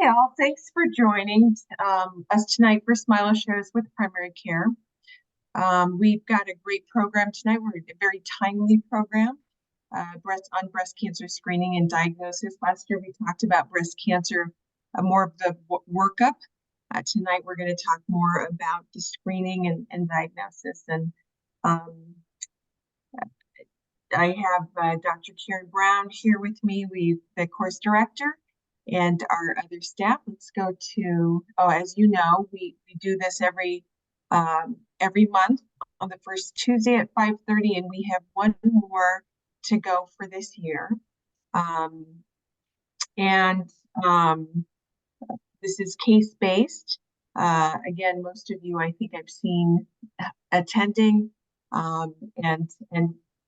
Hi, all. Thanks for joining us tonight for Smilow Shares with Primary Care. We've got a great program tonight. We're a very timely program on breast cancer screening and diagnosis. Last year, we talked about breast cancer, more of the workup. Tonight, we're going to talk more about the screening and diagnosis. And I have Dr. Karen Brown here with me, the course director, and our other staff. Let's go to, as you know, we do this every month on the first Tuesday at 5:30, and we have one more to go for this year. This is case-based. Again, most of you, I think I've seen attending, and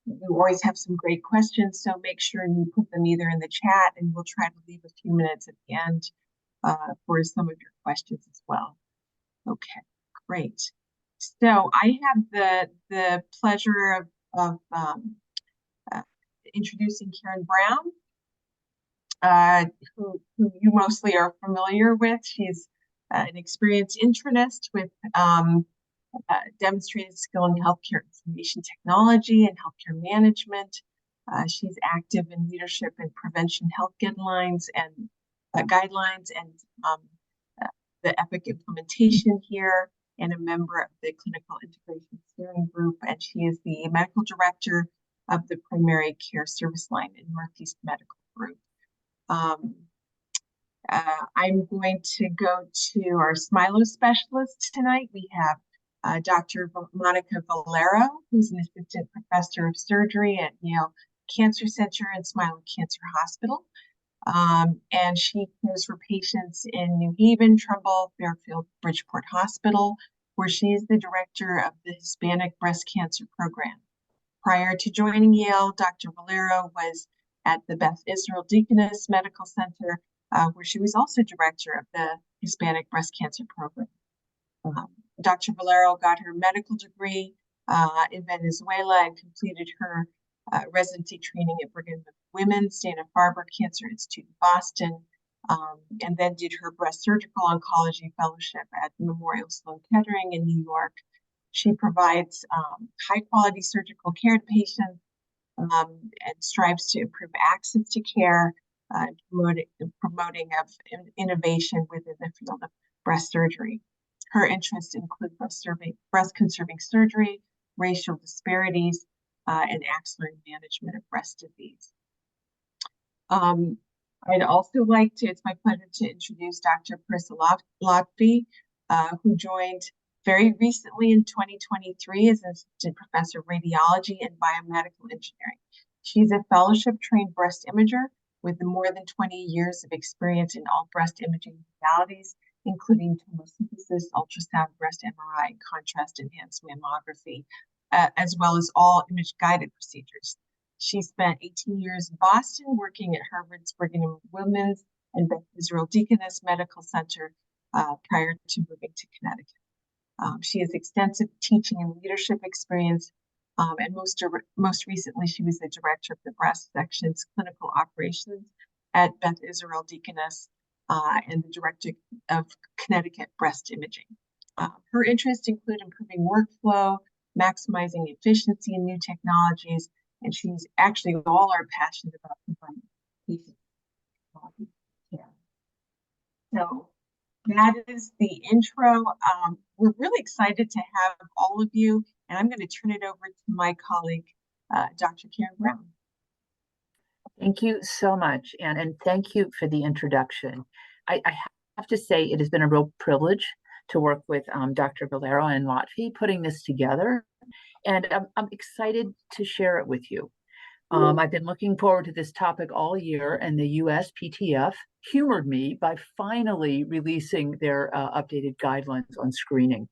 you always have some great questions, so make sure you put them either in the chat, and we'll try to leave a few minutes at the end for some of your questions as well. Okay, great. So I have the pleasure of introducing Karen Brown, who you mostly are familiar with. She's an experienced internist with demonstrated skill in healthcare information technology and healthcare management. She's active in leadership and prevention health guidelines and the EPIC implementation here, and a member of the Clinical Integration Steering Group. And she is the medical director of the Primary Care Service Line in Northeast Medical Group. I'm going to go to our Smilow specialist tonight. We have Dr. Monica Valero, who's an assistant professor of surgery at Yale Cancer Center and Smilow Cancer Hospital. And she cares for patients in New Haven, Trumbull, Fairfield, Bridgeport Hospital, where she is the director of the Hispanic Breast Cancer Program. Prior to joining Yale, Dr. Valero was at the Beth Israel Deaconess Medical Center, where she was also director of the Hispanic Breast Cancer Program. Dr. Valero got her medical degree in Venezuela and completed her residency training at Brigham and Women's Dana-Farber Cancer Institute in Boston, and then did her breast surgical oncology fellowship at Memorial Sloan Kettering in New York. She provides high-quality surgical care to patients and strives to improve access to care, promoting of innovation within the field of breast surgery. Her interests include breast-conserving surgery, racial disparities, and axillary management of breast disease. I'd also like to, it's my pleasure to introduce Dr. Parisa Lotfi, who joined very recently in 2023 as an assistant professor of radiology and biomedical engineering. She's a fellowship-trained breast imager with more than 20 years of experience in all breast imaging modalities, including tomosynthesis, ultrasound, breast MRI, and contrast-enhanced mammography, as well as all image-guided procedures. She spent 18 years in Boston working at Harvard's Brigham and Women's and Beth Israel Deaconess Medical Center prior to moving to Connecticut. She has extensive teaching and leadership experience, and most recently, she was the director of the breast section's clinical operations at Beth Israel Deaconess and the director of Connecticut Breast Imaging. Her interests include improving workflow, maximizing efficiency in new technologies, and she's actually all are passionate about providing patient care. So that is the intro. We're really excited to have all of you, and I'm going to turn it over to my colleague, Dr. Karen Brown. Thank you so much, Anne, and thank you for the introduction. I have to say it has been a real privilege to work with Dr. Valero and Lotfi putting this together, and I'm excited to share it with you. I've been looking forward to this topic all year, and the USPTF humored me by finally releasing their updated guidelines on screening.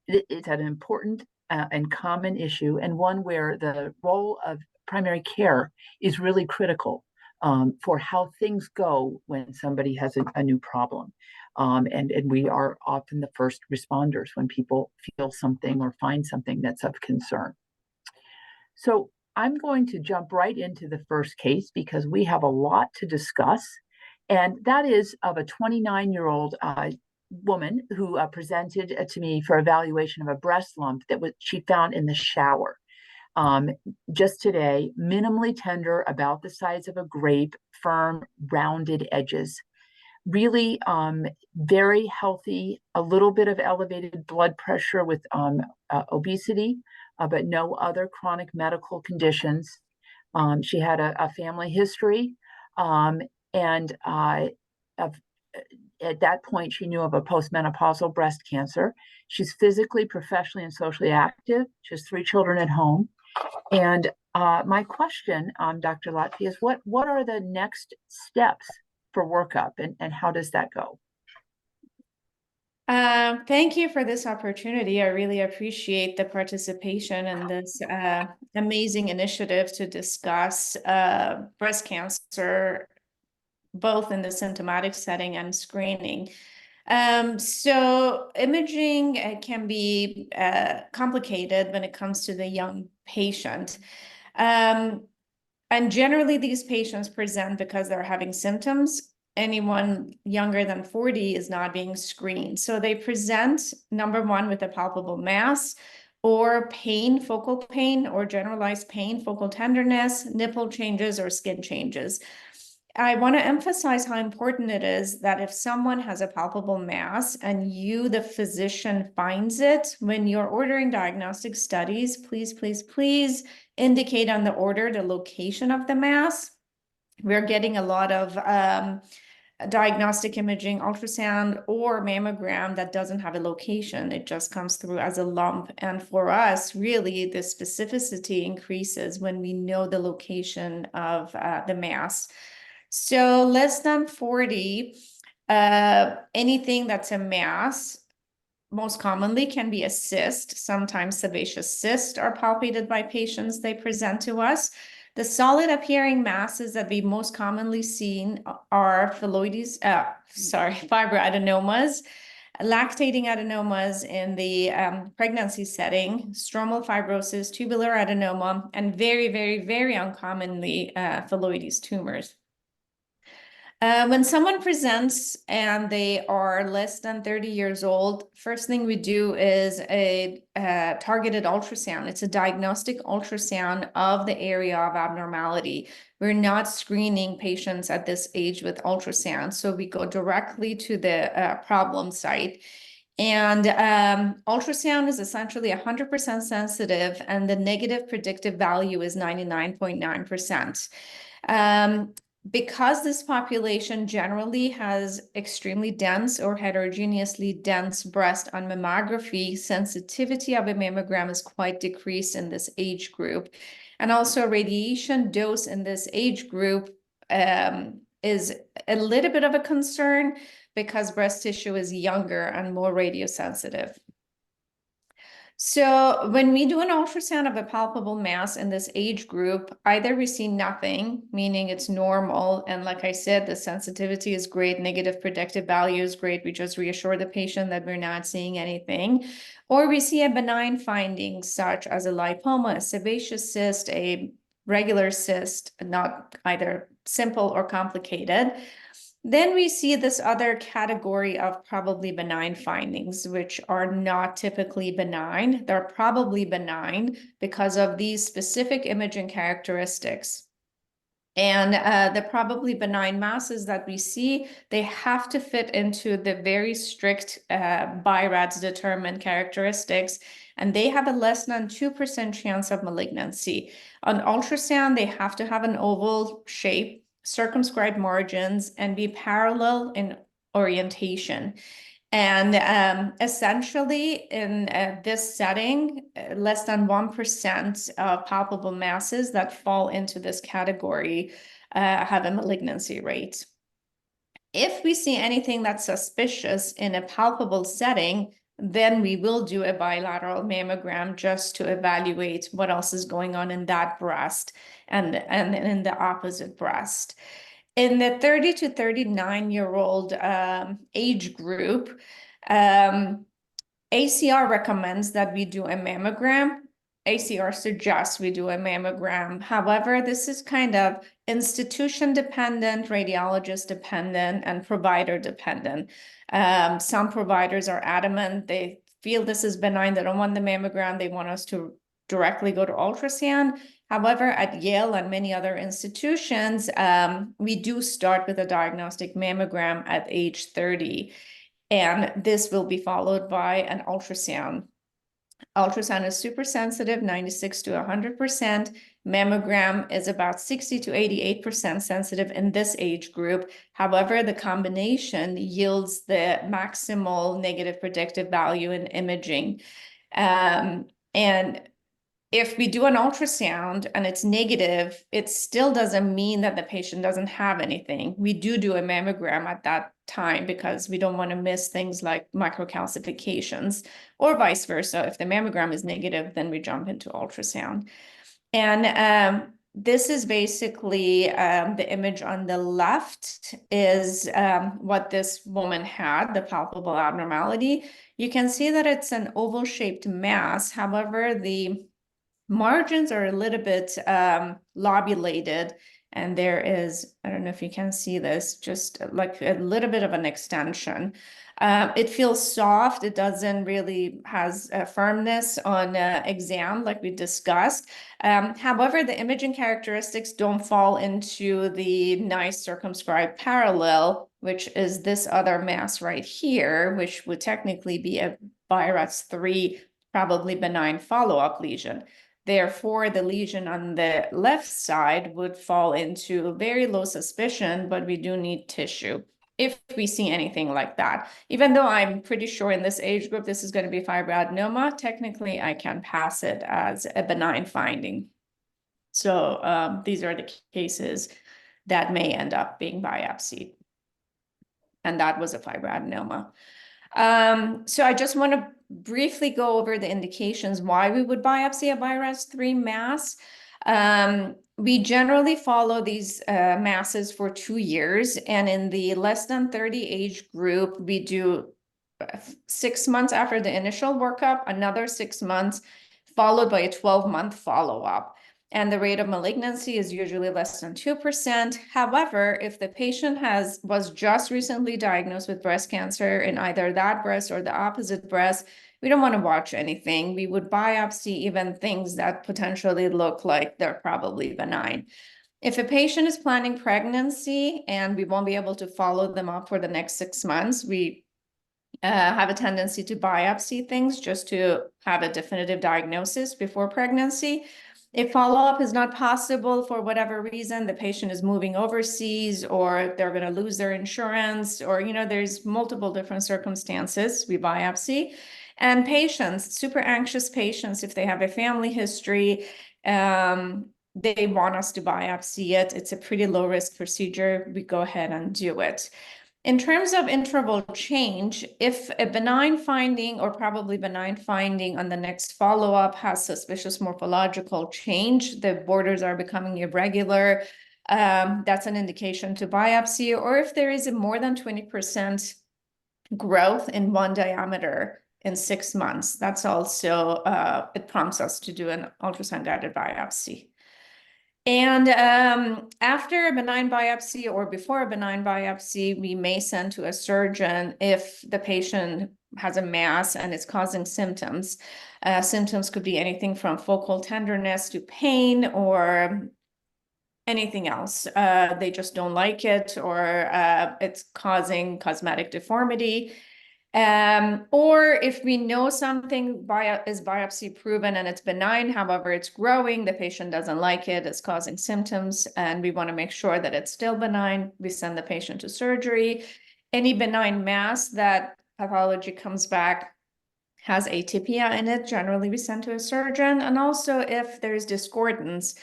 It's an important and common issue, and one where the role of primary care is really critical for how things go when somebody has a new problem. And we are often the first responders when people feel something or find something that's of concern. So I'm going to jump right into the first case because we have a lot to discuss, And that is of a 29-year-old woman who presented to me for evaluation of a breast lump that she found in the shower just today, minimally tender, about the size of a grape, firm, rounded edges. Really very healthy, a little bit of elevated blood pressure with obesity, but no other chronic medical conditions. She had a family history, and of, at that point, she knew of a postmenopausal breast cancer. She's physically, professionally, and socially active. She has 3 children at home. And my question, Dr. Lotfi, is what are the next steps for workup, and how does that go? Thank you for this opportunity. I really appreciate the participation in this amazing initiative to discuss breast cancer, both in the symptomatic setting and screening. So imaging can be complicated when it comes to the young patient. And generally, these patients present because they're having symptoms. Anyone younger than 40 is not being screened. So they present, number one, with a palpable mass or pain, focal pain, or generalized pain, focal tenderness, nipple changes, or skin changes. I want to emphasize how important it is that if someone has a palpable mass and you, the physician, finds it, when you're ordering diagnostic studies, please, please, please indicate on the order the location of the mass. We're getting a lot of diagnostic imaging, ultrasound, or mammogram that doesn't have a location. It just comes through as a lump. And for us, really, the specificity increases when we know the location of the mass. So less than 40, anything that's a mass, most commonly can be a cyst. Sometimes sebaceous cysts are palpated by patients. They present to us. The solid appearing masses that we most commonly seen are fibroadenomas, lactating adenomas in the pregnancy setting, stromal fibrosis, tubular adenoma, and very, very, very uncommonly phylloides tumors. When someone presents and they are less than 30 years old, first thing we do is a targeted ultrasound. It's a diagnostic ultrasound of the area of abnormality. We're not screening patients at this age with ultrasound, so we go directly to the problem site. And ultrasound is essentially 100% sensitive, and the negative predictive value is 99.9%. Because this population generally has extremely dense or heterogeneously dense breast on mammography, sensitivity of a mammogram is quite decreased in this age group. And also radiation dose in this age group is a little bit of a concern because breast tissue is younger and more radiosensitive. So when we do an ultrasound of a palpable mass in this age group, either we see nothing, meaning it's normal, and like I said, the sensitivity is great, negative predictive value is great, we just reassure the patient that we're not seeing anything, or we see a benign finding such as a lipoma, a sebaceous cyst, a regular cyst, not either simple or complicated. Then we see this other category of probably benign findings, which are not typically benign. They're probably benign because of these specific imaging characteristics. And the probably benign masses that we see, they have to fit into the very strict BI-RADS determined characteristics, and they have a less than 2% chance of malignancy. On ultrasound, they have to have an oval shape, circumscribed margins, and be parallel in orientation. And essentially, in this setting, less than 1% of palpable masses that fall into this category have a malignancy rate. If we see anything that's suspicious in a palpable setting, then we will do a bilateral mammogram just to evaluate what else is going on in that breast and in the opposite breast. In the 30 to 39-year-old age group, ACR recommends that we do a mammogram. ACR suggests we do a mammogram. However, this is kind of institution dependent, radiologist dependent, and provider dependent. Some providers are adamant, they feel this is benign, they don't want the mammogram, they want us to directly go to ultrasound. However, at Yale and many other institutions, we do start with a diagnostic mammogram at age 30, and this will be followed by an ultrasound. Ultrasound is super sensitive, 96 to 100%. Mammogram is about 60 to 88% sensitive in this age group. However, the combination yields the maximal negative predictive value in imaging. And if we do an ultrasound and it's negative, it still doesn't mean that the patient doesn't have anything. We do a mammogram at that time because we don't want to miss things like microcalcifications, or vice versa. If the mammogram is negative, then we jump into ultrasound. And this is basically the image on the left is what this woman had, the palpable abnormality. You can see that it's an oval-shaped mass. However, the margins are a little bit lobulated, and there is, I don't know if you can see this, just like a little bit of an extension. It feels soft. It doesn't really has a firmness on exam like we discussed. However, the imaging characteristics don't fall into the nice circumscribed parallel, which is this other mass right here, which would technically be a BI-RADS3, probably benign follow-up lesion. Therefore, the lesion on the left side would fall into very low suspicion, but we do need tissue if we see anything like that. Even though I'm pretty sure in this age group, this is going to be fibroadenoma, technically I can pass it as a benign finding. So these are the cases that may end up being biopsied. And that was a fibroadenoma. So I just want to briefly go over the indications why we would biopsy a BI-RADS3 mass. We generally follow these masses for 2 years, and in the less than 30 age group, we do 6 months after the initial workup, another 6 months, followed by a 12-month follow-up. And the rate of malignancy is usually less than 2%. However, if the patient was just recently diagnosed with breast cancer in either that breast or the opposite breast, we don't want to watch anything. We would biopsy even things that potentially look like they're probably benign. If a patient is planning pregnancy and we won't be able to follow them up for the next 6 months, we have a tendency to biopsy things just to have a definitive diagnosis before pregnancy. If follow-up is not possible for whatever reason, the patient is moving overseas, or they're going to lose their insurance, or, there's multiple different circumstances, we biopsy. And patients, super anxious patients, if they have a family history, they want us to biopsy it. It's a pretty low-risk procedure. We go ahead and do it. In terms of interval change, if a benign finding or probably benign finding on the next follow-up has suspicious morphological change, the borders are becoming irregular, that's an indication to biopsy. Or if there is a more than 20% growth in one diameter in 6 months, that's also, it prompts us to do an ultrasound-guided biopsy. And after a benign biopsy or before a benign biopsy, we may send to a surgeon if the patient has a mass and it's causing symptoms. Symptoms could be anything from focal tenderness to pain or anything else. They just don't like it, or it's causing cosmetic deformity. Or if we know something is biopsy proven and it's benign, however, it's growing, the patient doesn't like it, it's causing symptoms, and we want to make sure that it's still benign, we send the patient to surgery. Any benign mass that pathology comes back has atypia in it, generally we send to a surgeon. And also if there's discordance,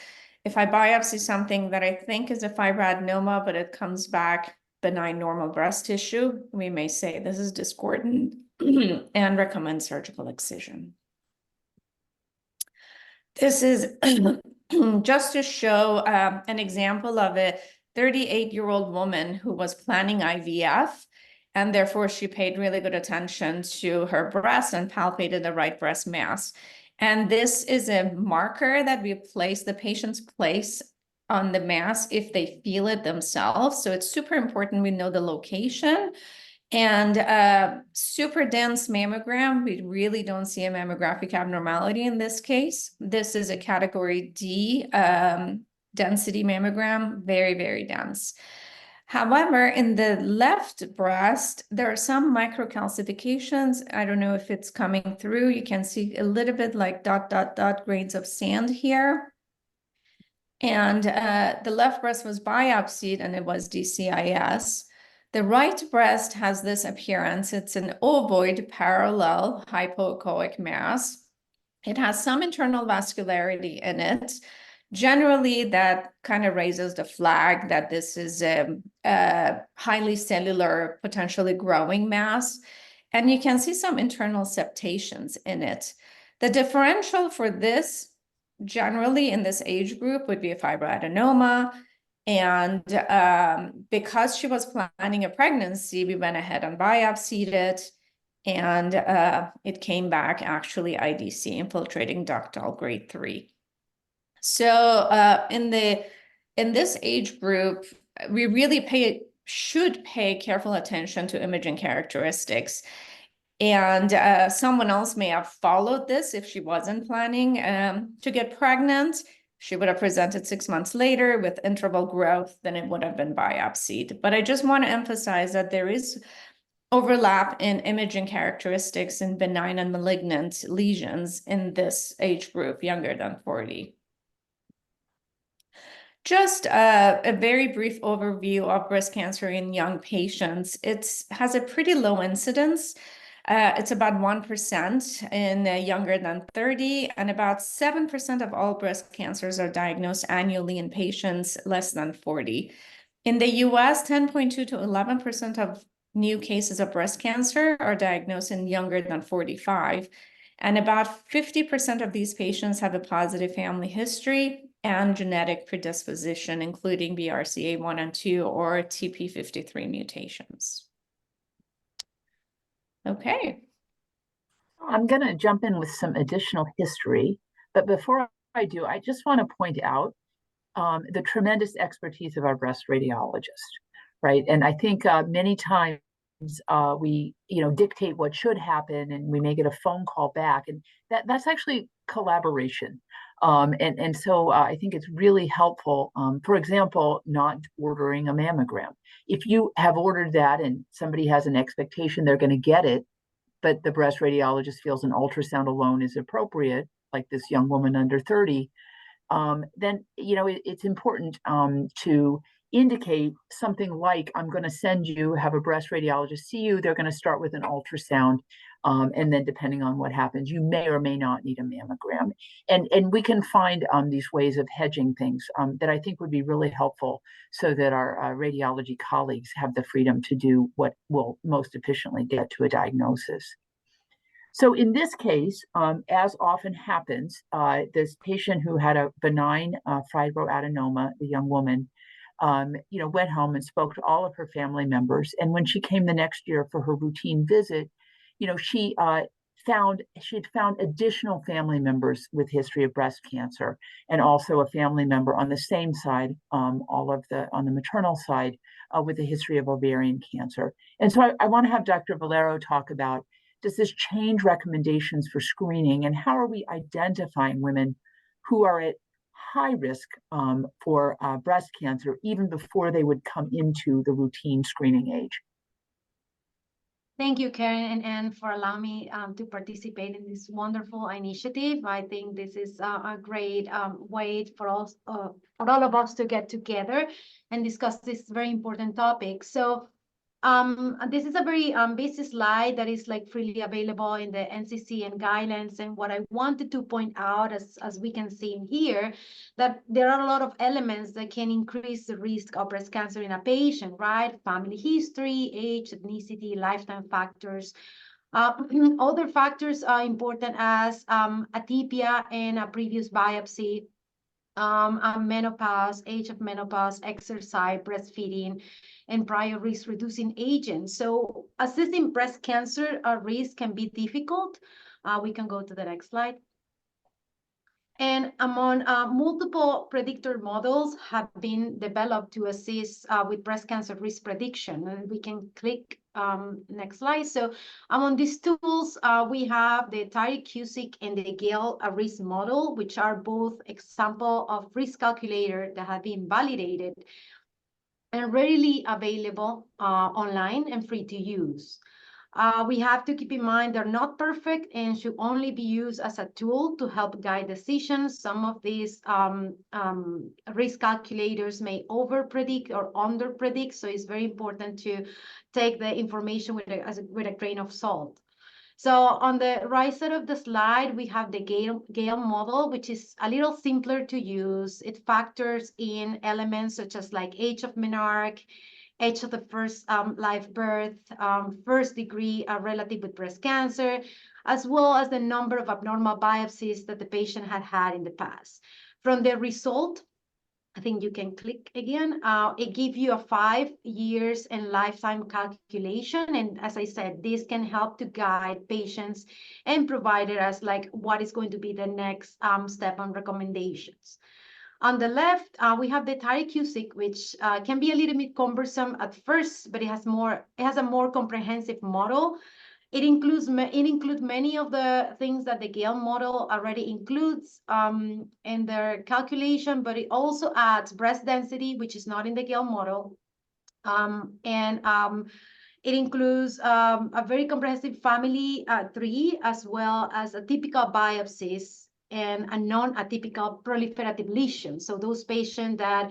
if I biopsy something that I think is a fibroadenoma, but it comes back benign normal breast tissue, we may say this is discordant and recommend surgical excision. This is just to show an example of a 38-year-old woman who was planning IVF, and therefore she paid really good attention to her breast and palpated the right breast mass. And this is a marker that we place, the patients place on the mass if they feel it themselves. So it's super important we know the location. And super dense mammogram, we really don't see a mammographic abnormality in this case. This is a category D density mammogram, very, very dense. However, in the left breast, there are some microcalcifications. I don't know if it's coming through. You can see a little bit like dot, dot, dot grains of sand here. And the left breast was biopsied and it was DCIS. The right breast has this appearance. It's an ovoid parallel hypoechoic mass. It has some internal vascularity in it. Generally, that kind of raises the flag that this is a highly cellular, potentially growing mass. And you can see some internal septations in it. The differential for this, generally in this age group, would be a fibroadenoma. And because she was planning a pregnancy, we went ahead and biopsied it. And it came back actually IDC, infiltrating ductal grade 3. So in this age group, we really should pay careful attention to imaging characteristics. And someone else may have followed this if she wasn't planning to get pregnant. She would have presented 6 months later with interval growth, then it would have been biopsied. But I just want to emphasize that there is overlap in imaging characteristics in benign and malignant lesions in this age group, younger than 40. Just a very brief overview of breast cancer in young patients. It has a pretty low incidence. It's about 1% in younger than 30, and about 7% of all breast cancers are diagnosed annually in patients less than 40. In the US, 10.2 to 11% of new cases of breast cancer are diagnosed in younger than 45. And about 50% of these patients have a positive family history and genetic predisposition, including BRCA1 and 2 or TP53 mutations. Okay. I'm going to jump in with some additional history, but before I do, I just want to point out the tremendous expertise of our breast radiologist, right? And I think many times we, dictate what should happen, and we may get a phone call back, and that's actually collaboration. And so I think it's really helpful. For example, not ordering a mammogram. If you have ordered that and somebody has an expectation they're going to get it, but the breast radiologist feels an ultrasound alone is appropriate, like this young woman under 30, then it's important to indicate something like, I'm going to send you, have a breast radiologist see you. They're going to start with an ultrasound, and then depending on what happens, you may or may not need a mammogram. And we can find these ways of hedging things that I think would be really helpful, so that our radiology colleagues have the freedom to do what will most efficiently get to a diagnosis. So in this case, as often happens, this patient who had a benign fibroadenoma, the young woman, went home and spoke to all of her family members. And when she came the next year for her routine visit, she had found additional family members with history of breast cancer, and also a family member on the same side, on the maternal side, with a history of ovarian cancer. And so I want to have Dr. Valero talk about, does this change recommendations for screening, and how are we identifying women who are at high risk for breast cancer even before they would come into the routine screening age? Thank you, Karen and Anne, for allowing me to participate in this wonderful initiative. I think this is a great way for us, for all of us to get together and discuss this very important topic. So this is a very busy slide that is like freely available in the NCCN guidelines. And what I wanted to point out, as we can see in here, that there are a lot of elements that can increase the risk of breast cancer in a patient, right? Family history, age, ethnicity, lifetime factors. Other factors are important as atypia and a previous biopsy, menopause, age of menopause, exercise, breastfeeding, and prior risk-reducing agents. So assessing breast cancer risk can be difficult. We can go to the next slide. And among multiple predictor models have been developed to assist with breast cancer risk prediction. And we can click next slide. So among these tools, we have the Tari-Cusick and the Gale risk model, which are both example of risk calculator that have been validated and readily available online and free to use. We have to keep in mind they're not perfect and should only be used as a tool to help guide decisions. Some of these risk calculators may over-predict or under-predict, so it's very important to take the information with a grain of salt. So on the right side of the slide, we have the Gale model, which is a little simpler to use. It factors in elements such as like age of menarche, age of the first live birth, first degree relative with breast cancer, as well as the number of abnormal biopsies that the patient had had in the past. From the result, I think you can click again. It gives you a 5 years and lifetime calculation. And as I said, this can help to guide patients and providers like what is going to be the next step on recommendations. On the left, we have the Tari-Cusick, which can be a little bit cumbersome at first, but it has a more comprehensive model. It includes many of the things that the Gale model already includes in their calculation, but it also adds breast density, which is not in the Gale model. It includes a very comprehensive family tree, as well as a typical biopsies and a non-atypical proliferative lesion. So those patients that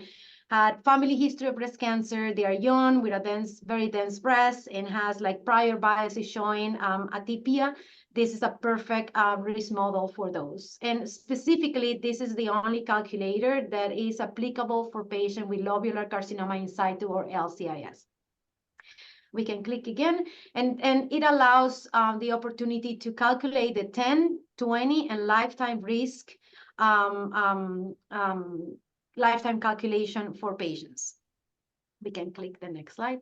had family history of breast cancer, they are young with a very dense breast and has like prior biopsy showing atypia. This is a perfect risk model for those. And specifically, this is the only calculator that is applicable for patients with lobular carcinoma in situ or LCIS. We can click again, and it allows the opportunity to calculate the 10, 20, and lifetime risk lifetime calculation for patients. We can click the next slide.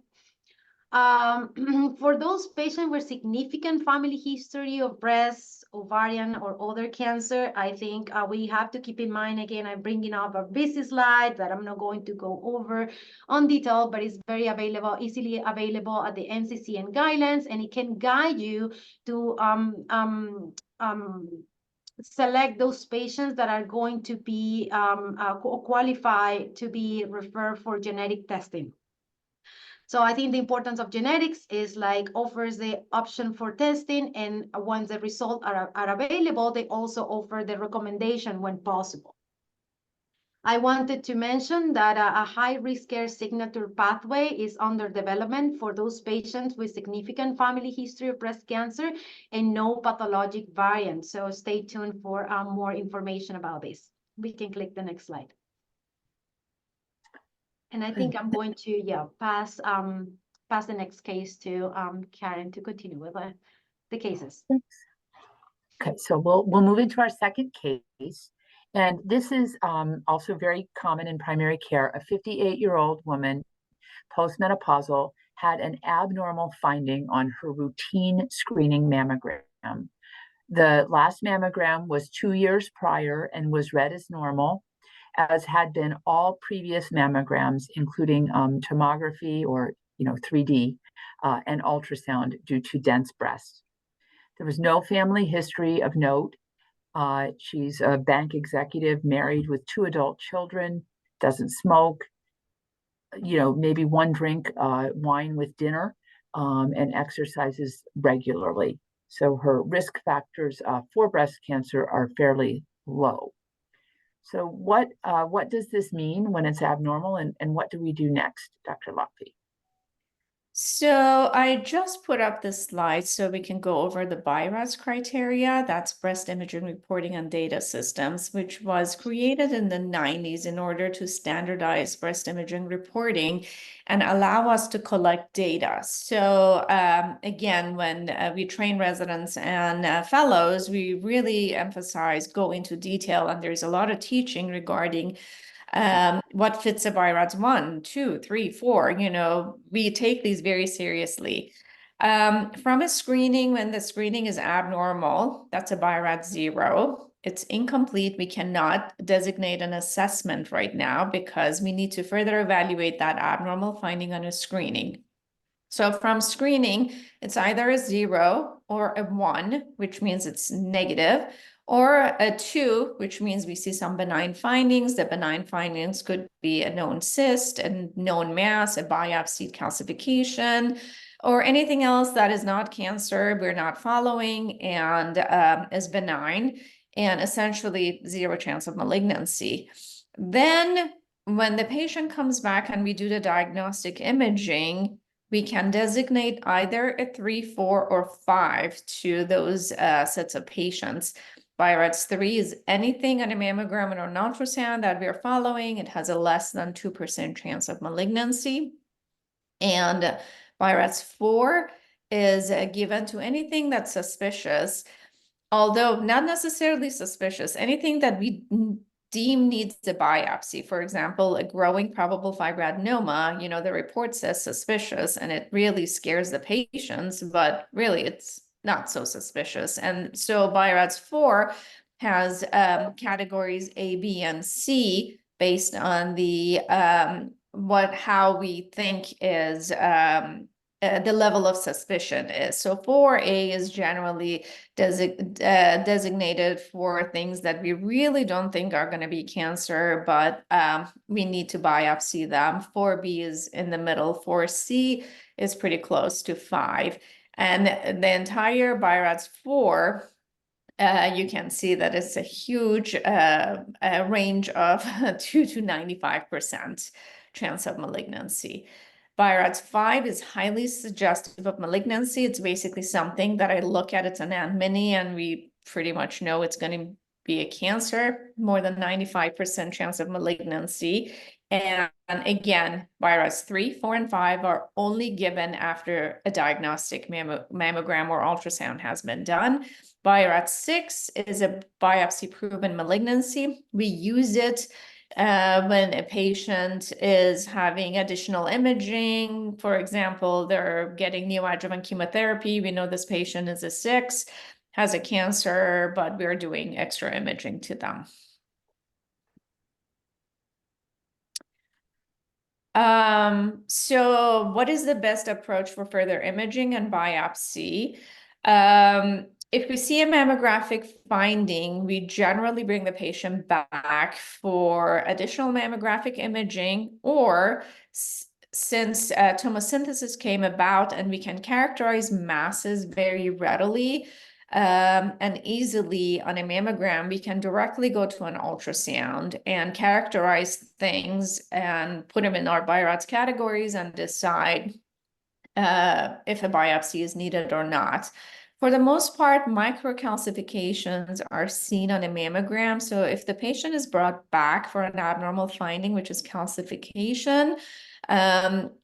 For those patients with significant family history of breast, ovarian, or other cancer, I think we have to keep in mind, again, I'm bringing up a busy slide that I'm not going to go over on detail, but it's very available, easily available at the NCCN guidelines, and it can guide you to select those patients that are going to be qualified to be referred for genetic testing. So I think the importance of genetics is like offers the option for testing, and once the results are available, they also offer the recommendation when possible. I wanted to mention that a high-risk care signature pathway is under development for those patients with significant family history of breast cancer and no pathologic variants. So stay tuned for more information about this. We can click the next slide. And I think I'm going to pass the next case to Karen to continue with the cases. Okay, so we'll move into our second case, and this is also very common in primary care. A 58-year-old woman, postmenopausal, had an abnormal finding on her routine screening mammogram. The last mammogram was 2 years prior and was read as normal, as had been all previous mammograms, including tomography or 3D and ultrasound due to dense breast. There was no family history of note. She's a bank executive, married with 2 adult children, doesn't smoke, maybe one drink wine with dinner, and exercises regularly. So her risk factors for breast cancer are fairly low. So what does this mean when it's abnormal, and what do we do next, Dr. Lotfi? So I just put up this slide so we can go over the BI-RADS criteria. That's breast imaging reporting and data systems, which was created in the 90s in order to standardize breast imaging reporting and allow us to collect data. So again, when we train residents and fellows, we really emphasize go into detail, and there's a lot of teaching regarding what fits a BI-RADS 1, 2, 3, 4, we take these very seriously. From a screening, when the screening is abnormal, that's a BI-RADS 0. it's incomplete. We cannot designate an assessment right now because we need to further evaluate that abnormal finding on a screening. So from screening, it's either a 0 or a 1, which means it's negative, or a 2, which means we see some benign findings. The benign findings could be a known cyst, a known mass, a biopsy calcification, or anything else that is not cancer, we're not following, and is benign, and essentially 0 chance of malignancy. Then when the patient comes back and we do the diagnostic imaging, we can designate either a 3, 4, or 5 to those sets of patients. BI-RADS 3 is anything on a mammogram or an ultrasound that we're following. It has a less than 2% chance of malignancy. And BI-RADS 4 is given to anything that's suspicious, although not necessarily suspicious, anything that we deem needs a biopsy. For example, a growing probable fibroadenoma, you know, the report says suspicious and it really scares the patients, but really it's not so suspicious. And so BI-RADS 4 has categories A, B, and C based on the how we think is the level of suspicion is. So 4A is generally designated for things that we really don't think are going to be cancer, but we need to biopsy them. 4B is in the middle. 4C is pretty close to 5. And the entire BI-RADS 4, you can see that it's a huge range of 2 to 95% chance of malignancy. BI-RADS 5 is highly suggestive of malignancy. It's basically something that I look at, it's an mini, and we pretty much know it's going to be a cancer, more than 95% chance of malignancy. And again, BI-RADS 3, 4, and 5 are only given after a diagnostic mammogram or ultrasound has been done. BI-RADS 6 is a biopsy-proven malignancy. We use it when a patient is having additional imaging. For example, they're getting neoadjuvant chemotherapy. We know this patient is a 6, has a cancer, but we're doing extra imaging to them. So what is the best approach for further imaging and biopsy? If we see a mammographic finding, we generally bring the patient back for additional mammographic imaging, or since tomosynthesis came about and we can characterize masses very readily and easily on a mammogram, we can directly go to an ultrasound and characterize things and put them in our BI-RADS categories and decide if a biopsy is needed or not. For the most part, microcalcifications are seen on a mammogram. So if the patient is brought back for an abnormal finding, which is calcification,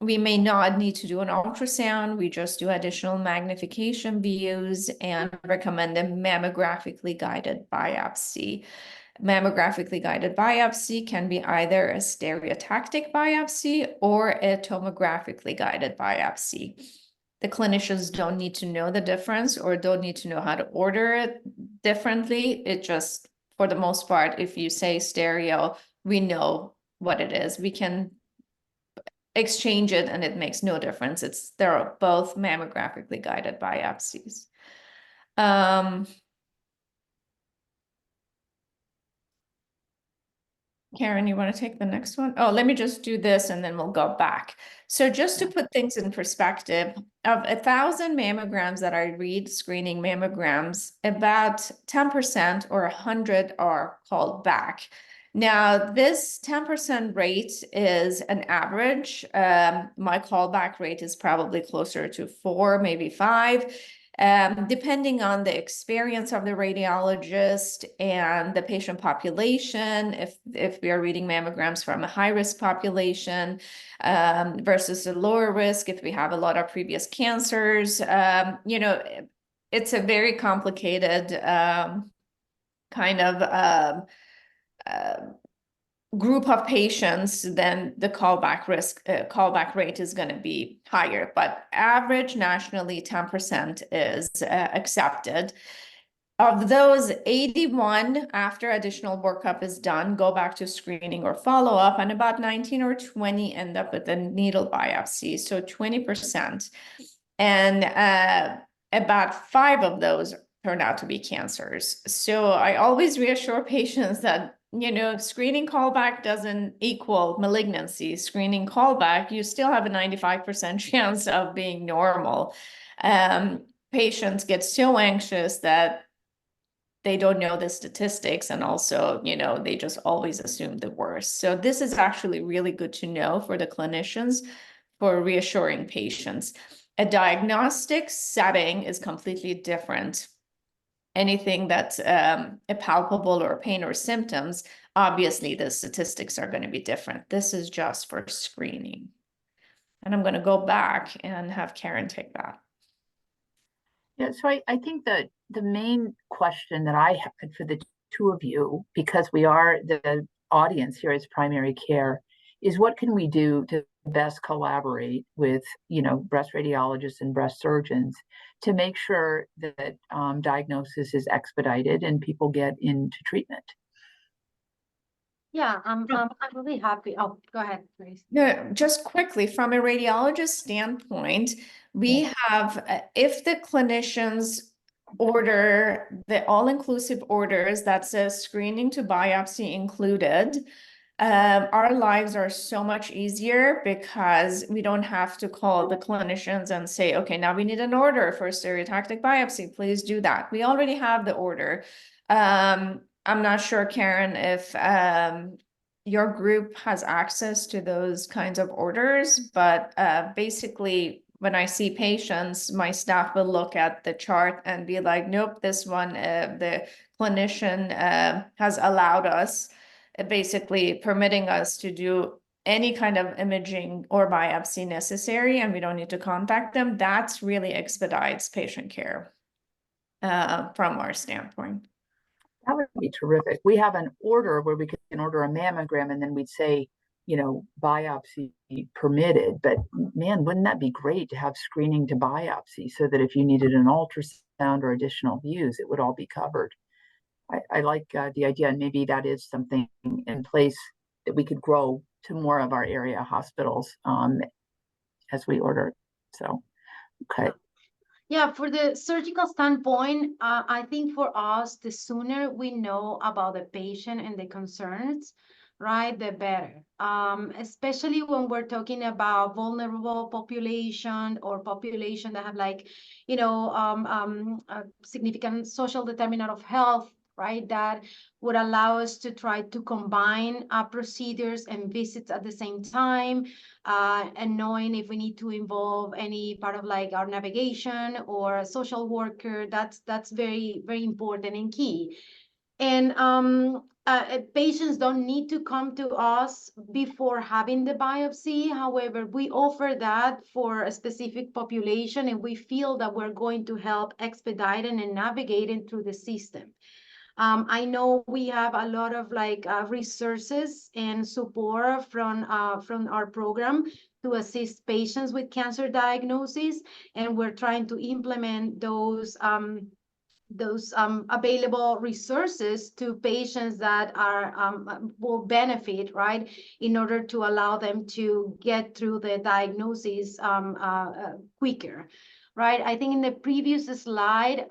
we may not need to do an ultrasound. We just do additional magnification views and recommend a mammographically guided biopsy. Mammographically guided biopsy can be either a stereotactic biopsy or a tomographically guided biopsy. The clinicians don't need to know the difference or don't need to know how to order it differently. It just, for the most part, if you say stereo, we know what it is. We can exchange it and it makes no difference. They're both mammographically guided biopsies. Karen, you want to take the next one? Oh, let me just do this and then we'll go back. So just to put things in perspective, of 1,000 mammograms that I read, screening mammograms, about 10% or 100 are called back. Now, this 10% rate is an average. My callback rate is probably closer to 4, maybe 5. Depending on the experience of the radiologist and the patient population, if we are reading mammograms from a high-risk population versus a lower risk, if we have a lot of previous cancers, you know, it's a very complicated kind of group of patients, then the callback rate is going to be higher. But average nationally, 10% is accepted. Of those, 81, after additional workup is done, go back to screening or follow-up, and about 19 or 20 end up with a needle biopsy, so 20%. And about 5 of those turned out to be cancers. So I always reassure patients that, you know, screening callback doesn't equal malignancy. Screening callback, you still have a 95% chance of being normal. Patients get so anxious that they don't know the statistics, and also, you know, they just always assume the worst. So this is actually really good to know for the clinicians for reassuring patients. A diagnostic setting is completely different. Anything that's a palpable or pain or symptoms, obviously the statistics are going to be different. This is just for screening. And I'm going to go back and have Karen take that. Yeah, so I think that the main question that I had for the two of you, because we are the audience here as primary care, is what can we do to best collaborate with, you know, breast radiologists and breast surgeons to make sure that diagnosis is expedited and people get into treatment? Yeah, I'm really happy. Oh, go ahead, please. No, just quickly, from a radiologist standpoint, we have, if the clinicians order the all-inclusive orders that says screening to biopsy included, our lives are so much easier because we don't have to call the clinicians and say, okay, now we need an order for stereotactic biopsy. Please do that. We already have the order. I'm not sure, Karen, if your group has access to those kinds of orders, but basically, when I see patients, my staff will look at the chart and be like, nope, this one, the clinician has allowed us, basically permitting us to do any kind of imaging or biopsy necessary, and we don't need to contact them. That's really expedites patient care from our standpoint. That would be terrific. We have an order where we can order a mammogram and then we'd say, you know, biopsy permitted. But man, wouldn't that be great to have screening to biopsy so that if you needed an ultrasound or additional views, it would all be covered. I like the idea, and maybe that is something in place that we could grow to more of our area hospitals as we order. So, okay. Yeah, for the surgical standpoint, I think for us, the sooner we know about the patient and the concerns, right, the better. Especially when we're talking about vulnerable population or population that have like, you know, a significant social determinant of health, right, that would allow us to try to combine procedures and visits at the same time, and knowing if we need to involve any part of like our navigation or a social worker, that's very, very important and key. And patients don't need to come to us before having the biopsy. However, we offer that for a specific population, and we feel that we're going to help expediting and navigating through the system. I know we have a lot of like resources and support from our program to assist patients with cancer diagnosis, and we're trying to implement those available resources to patients that are will benefit, right, in order to allow them to get through the diagnosis quicker. Right, I think in the previous slide,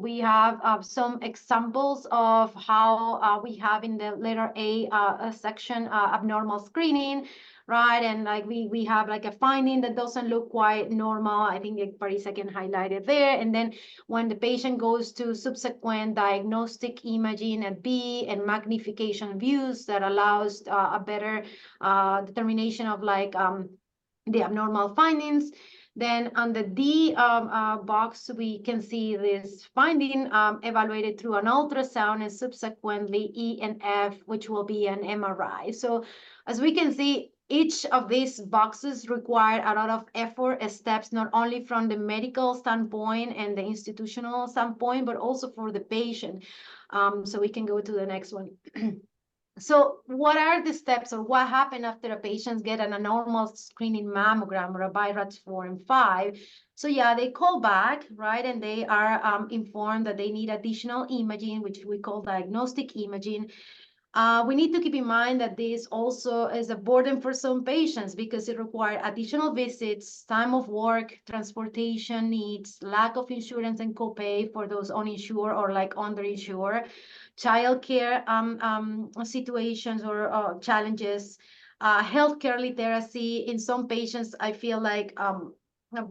we have some examples of how we have in the letter A section abnormal screening, right? And like we have like a finding that doesn't look quite normal. I think Parisa can highlight it there. And then when the patient goes to subsequent diagnostic imaging at B and magnification views that allows a better determination of like the abnormal findings. Then on the D box, we can see this finding evaluated through an ultrasound and subsequently E and F, which will be an MRI. So as we can see, each of these boxes require a lot of effort and steps, not only from the medical standpoint and the institutional standpoint, but also for the patient. So we can go to the next one. So what are the steps, or what happened after a patient get a normal screening mammogram or a BI-RADS 4 and 5? So yeah, they call back, right? And they are informed that they need additional imaging, which we call diagnostic imaging. We need to keep in mind that this also is a burden for some patients because it requires additional visits, time of work, transportation needs, lack of insurance and copay for those uninsured or like underinsured, childcare situations or challenges, healthcare literacy. In some patients, I feel like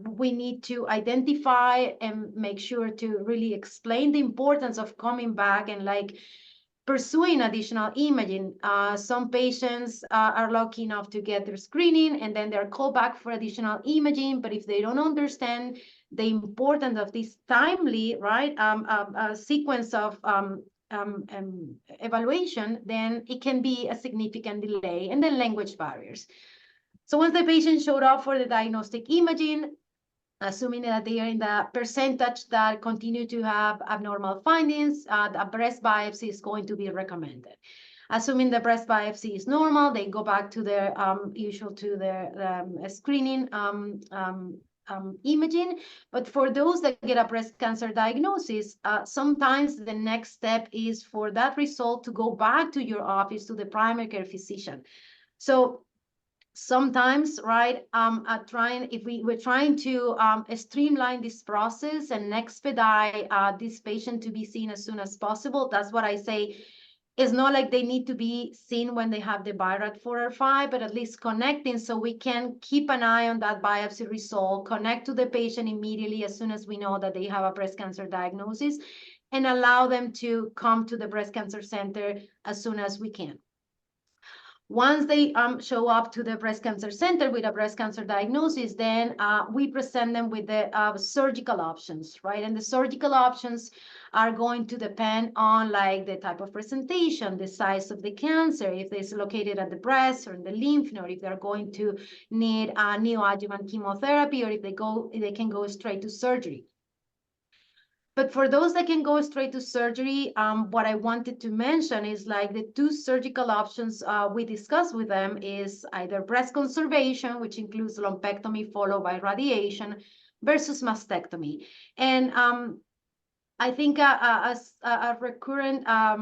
we need to identify and make sure to really explain the importance of coming back and like pursuing additional imaging. Some patients are lucky enough to get their screening and then they're called back for additional imaging. But if they don't understand the importance of this timely, right, sequence of evaluation, then it can be a significant delay, and then language barriers. So once the patient showed up for the diagnostic imaging, assuming that they are in the percentage that continue to have abnormal findings, the breast biopsy is going to be recommended. Assuming the breast biopsy is normal, they go back to their screening imaging. But for those that get a breast cancer diagnosis, sometimes the next step is for that result to go back to your office, to the primary care physician. So sometimes, right, we're trying to streamline this process and expedite this patient to be seen as soon as possible. That's what I say. It's not like they need to be seen when they have the BI-RADS 4 or 5, but at least connecting so we can keep an eye on that biopsy result, connect to the patient immediately as soon as we know that they have a breast cancer diagnosis, and allow them to come to the breast cancer center as soon as we can. Once they show up to the breast cancer center with a breast cancer diagnosis, then we present them with the surgical options, right? And the surgical options are going to depend on like the type of presentation, the size of the cancer, if it's located at the breast or in the lymph node, if they're going to need neoadjuvant chemotherapy, or if they can go straight to surgery. But for those that can go straight to surgery, what I wanted to mention is like the two surgical options we discussed with them is either breast conservation, which includes lumpectomy followed by radiation, versus mastectomy. And I think a recurrent I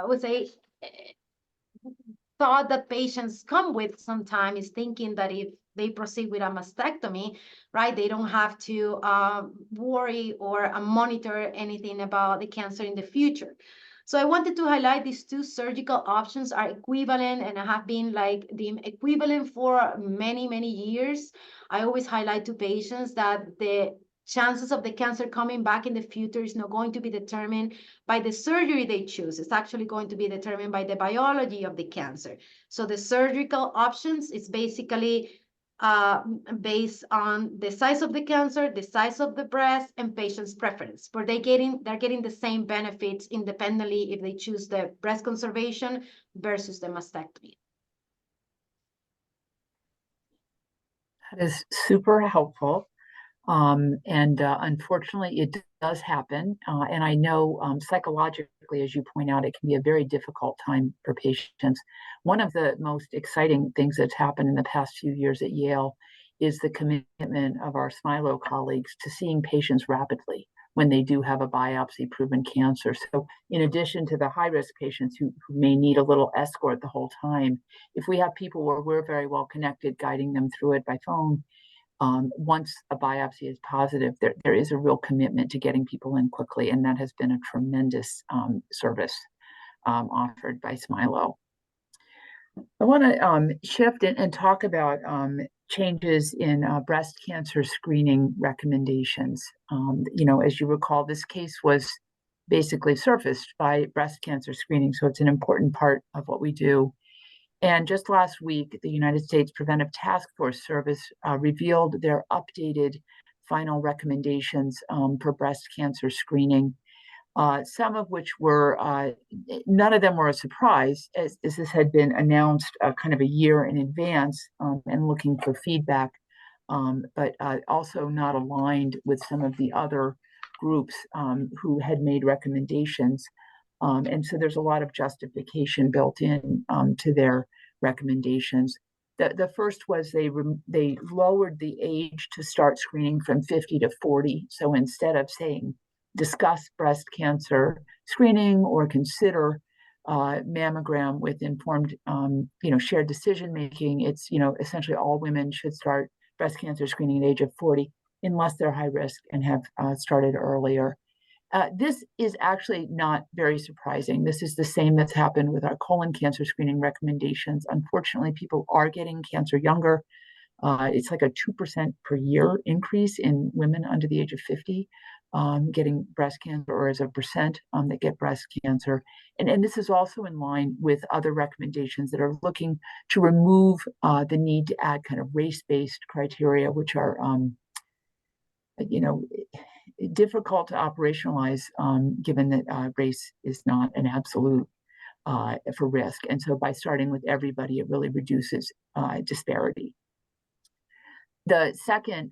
would say, thought that patients come with sometimes is thinking that if they proceed with a mastectomy, right, they don't have to worry or monitor anything about the cancer in the future. So I wanted to highlight these two surgical options are equivalent and have been like the equivalent for many, many years. I always highlight to patients that the chances of the cancer coming back in the future is not going to be determined by the surgery they choose. It's actually going to be determined by the biology of the cancer. So the surgical options is basically based on the size of the cancer, the size of the breast, and patient's preference. But they're getting the same benefits independently if they choose the breast conservation versus the mastectomy. That is super helpful. Unfortunately, it does happen. And I know psychologically, as you point out, it can be a very difficult time for patients. One of the most exciting things that's happened in the past few years at Yale is the commitment of our Smilow colleagues to seeing patients rapidly when they do have a biopsy-proven cancer. So in addition to the high-risk patients who may need a little escort the whole time, if we have people where we're very well connected, guiding them through it by phone, once a biopsy is positive, there is a real commitment to getting people in quickly, and that has been a tremendous service offered by Smilow. I want to shift and talk about changes in breast cancer screening recommendations. As you recall, this case was basically surfaced by breast cancer screening, so it's an important part of what we do. And just last week, the United States Preventive Task Force Service revealed their updated final recommendations for breast cancer screening, some of which were, none of them were a surprise, as this had been announced kind of a year in advance and looking for feedback, but also not aligned with some of the other groups who had made recommendations. And so there's a lot of justification built in to their recommendations. The first was they lowered the age to start screening from 50 to 40. So instead of saying discuss breast cancer screening or consider mammogram with informed, shared decision making, it's, essentially all women should start breast cancer screening at the age of 40 unless they're high risk and have started earlier. This is actually not very surprising. This is the same that's happened with our colon cancer screening recommendations. Unfortunately, people are getting cancer younger. It's like a 2% per year increase in women under the age of 50 getting breast cancer, or as a percent that get breast cancer. And this is also in line with other recommendations that are looking to remove the need to add kind of race-based criteria, which are, difficult to operationalize given that race is not an absolute for risk. And so by starting with everybody, it really reduces disparity. The second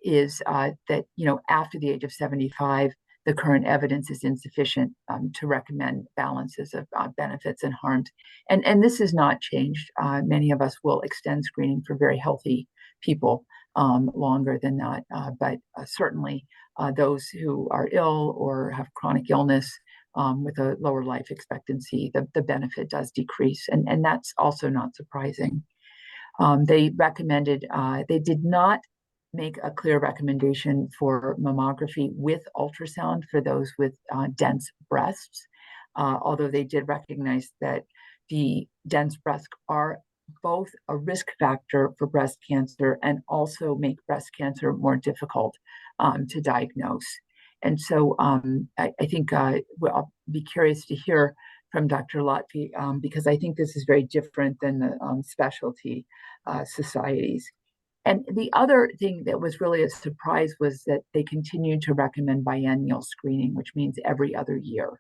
is that, after the age of 75, the current evidence is insufficient to recommend balances of benefits and harms. And this has not changed. Many of us will extend screening for very healthy people longer than that. But certainly those who are ill or have chronic illness with a lower life expectancy, the benefit does decrease. And that's also not surprising. They recommended, they did not make a clear recommendation for mammography with ultrasound for those with dense breasts, although they did recognize that the dense breasts are both a risk factor for breast cancer and also make breast cancer more difficult to diagnose. And so I think I'll be curious to hear from Dr. Lotfi, because I think this is very different than the specialty societies. And the other thing that was really a surprise was that they continued to recommend biennial screening, which means every other year.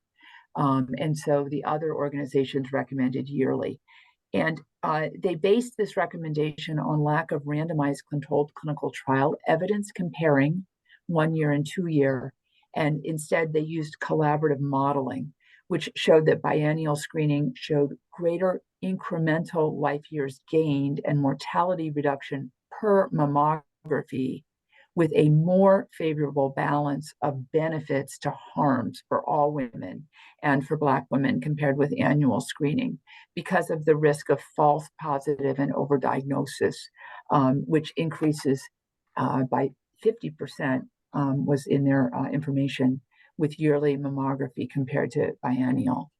And so the other organizations recommended yearly. And they based this recommendation on lack of randomized controlled clinical trial evidence comparing 1 year and 2 year. And instead, they used collaborative modeling, which showed that biennial screening showed greater incremental life years gained and mortality reduction per mammography, with a more favorable balance of benefits to harms for all women and for Black women compared with annual screening, because of the risk of false positive and overdiagnosis, which increases by 50%, was in their information with yearly mammography compared to biennial.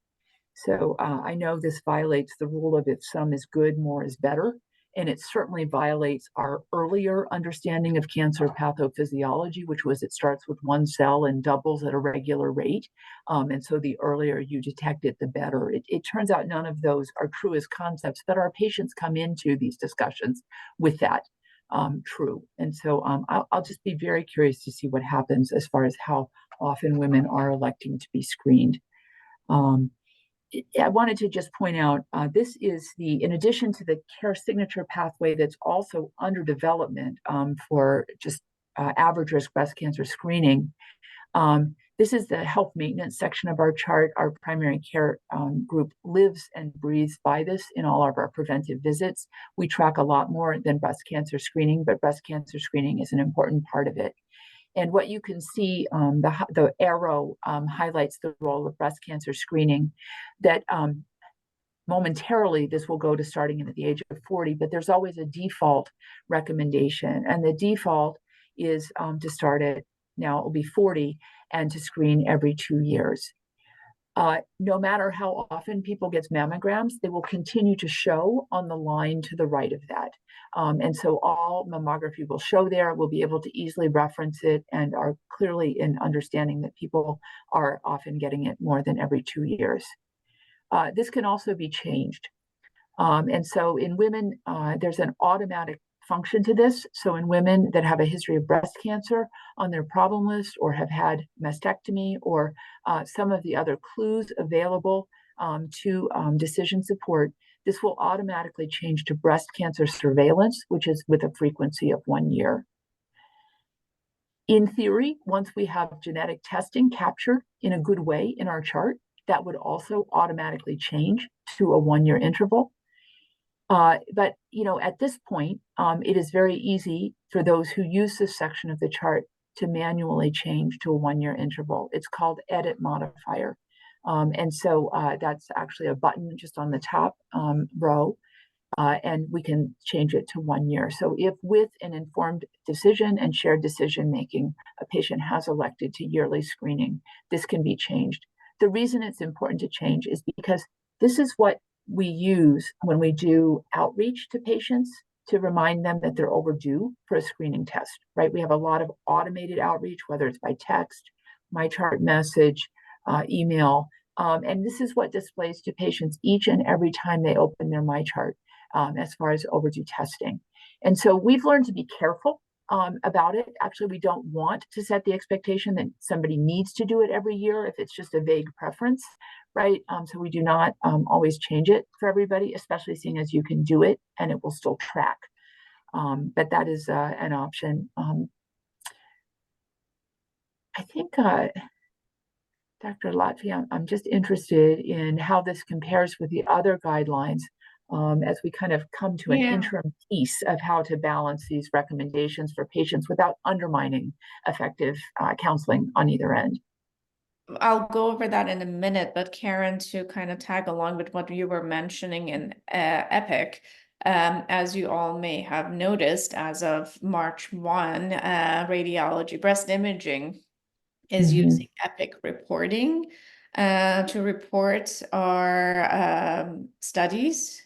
So I know this violates the rule of if some is good, more is better. And it certainly violates our earlier understanding of cancer pathophysiology, which was it starts with one cell and doubles at a regular rate. And so the earlier you detect it, the better. It turns out none of those are true as concepts, but our patients come into these discussions with that true. And so I'll just be very curious to see what happens as far as how often women are electing to be screened. I wanted to just point out, this is in addition to the care signature pathway that's also under development for just average risk breast cancer screening. This is the health maintenance section of our chart. Our primary care group lives and breathes by this in all of our preventive visits. We track a lot more than breast cancer screening, but breast cancer screening is an important part of it. And what you can see, the arrow highlights the role of breast cancer screening, that momentarily this will go to starting at the age of 40, but there's always a default recommendation. And the default is to start at, now it will be 40, and to screen every 2 years. No matter how often people get mammograms, they will continue to show on the line to the right of that. And so all mammography will show there. We'll be able to easily reference it and are clearly in understanding that people are often getting it more than every 2 years. This can also be changed. And so in women, there's an automatic function to this. So in women that have a history of breast cancer on their problem list, or have had mastectomy, or some of the other clues available to decision support, this will automatically change to breast cancer surveillance, which is with a frequency of 1 year. In theory, once we have genetic testing captured in a good way in our chart, that would also automatically change to a 1-year interval. But at this point, it is very easy for those who use this section of the chart to manually change to a 1-year interval. It's called Edit Modifier. And so that's actually a button just on the top row, and we can change it to 1 year. So if with an informed decision and shared decision making, a patient has elected to yearly screening, this can be changed. The reason it's important to change is because this is what we use when we do outreach to patients to remind them that they're overdue for a screening test, right? We have a lot of automated outreach, whether it's by text, my chart message, email, and this is what displays to patients each and every time they open their MyChart as far as overdue testing. And so we've learned to be careful about it. Actually, we don't want to set the expectation that somebody needs to do it every year if it's just a vague preference, right? So we do not always change it for everybody, especially seeing as you can do it and it will still track. But that is an option. I think, Dr. Lotfi, I'm just interested in how this compares with the other guidelines as we kind of come to an interim piece of how to balance these recommendations for patients without undermining effective counseling on either end. I'll go over that in a minute, but Karen, to kind of tag along with what you were mentioning in EPIC, as you all may have noticed, as of March 1, radiology breast imaging is using EPIC reporting to report our studies,